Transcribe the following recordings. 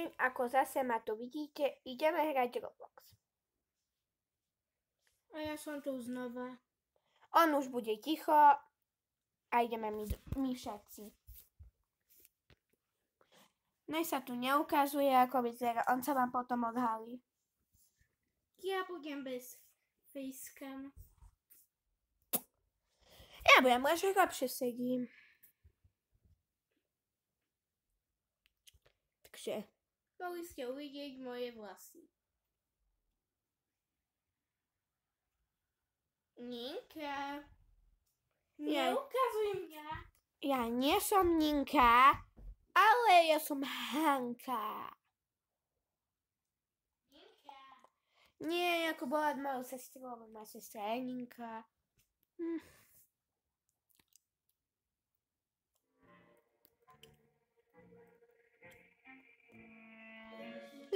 deň, ako zase ma tu vidíte, ideme hrať Roblox. A ja som tu znova. On už bude ticho a ideme my všetci. Nej sa tu neukazuje, ako vyzerá, on sa vám potom odhalí. Ja budem bez facecam. Ja budem lepšie sedím. Takže. Mohli ste uvidieť moje vlasy. Ninka. Neukazuj mňa. Ja nie som Ninka, ale ja som Hanka. Ninka. Nie, ako bola mojou sestrou, lebo moja sestra je Ninka.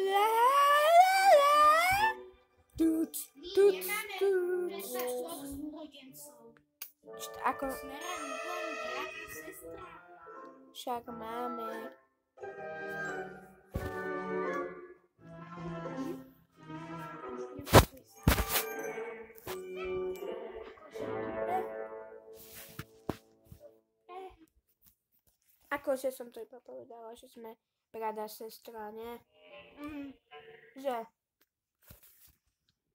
La la la. Tut, tut, tut. Ako? Sme random, brat a sestra. Však máme. Akože som to iba povedala, že sme brat a sestra, nie? Že?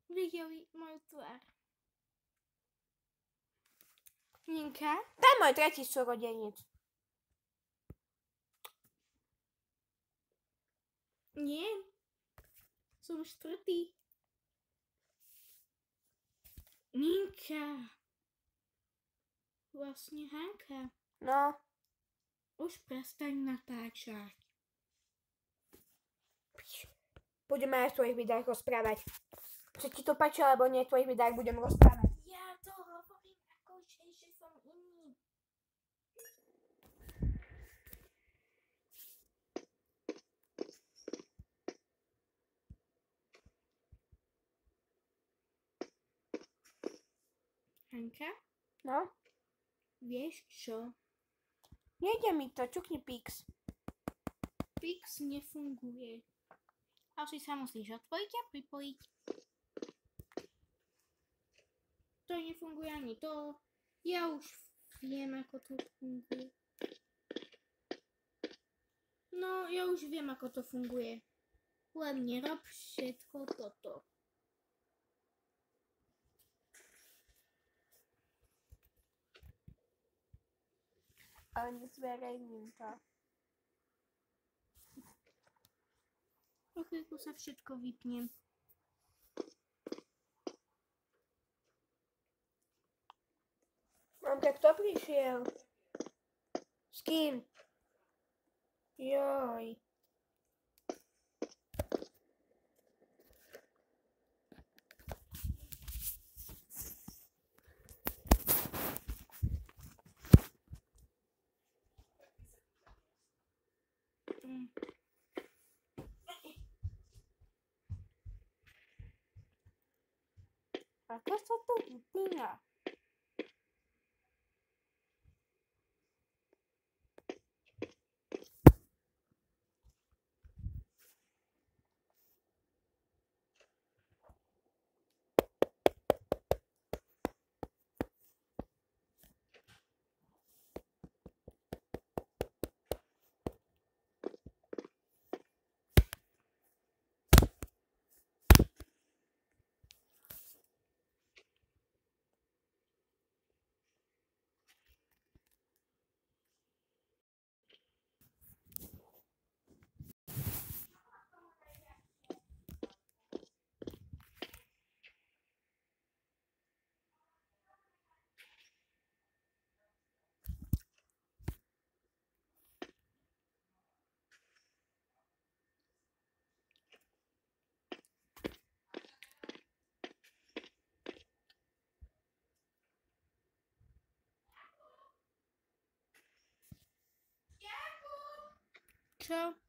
Videli moju tvár. Ninka? To je môj tretí súrodenec. Nie. Som štvrtý. Ninka. Vlastne Hanka. No. Už prestaň natáčať. Budeme aj v tvojich videách rozprávať. Či ti to páči, alebo nie, v tvojich videách budem rozprávať. Ja to hovorím ako, že som iný. Hanka? No? Vieš čo? Nejde mi to, čukni Pix. Pix nefunguje. Asi sa musíš odpojiť a pripojiť. To nefunguje ani to. Ja už viem, ako to funguje. No, ja už viem, ako to funguje. Len nerob všetko toto. Ale nezverejním to. O chvíľku sa všetko vypnem. Mamka, kto prišiel? S kým? Joj. Ako sa to vypína? Čo?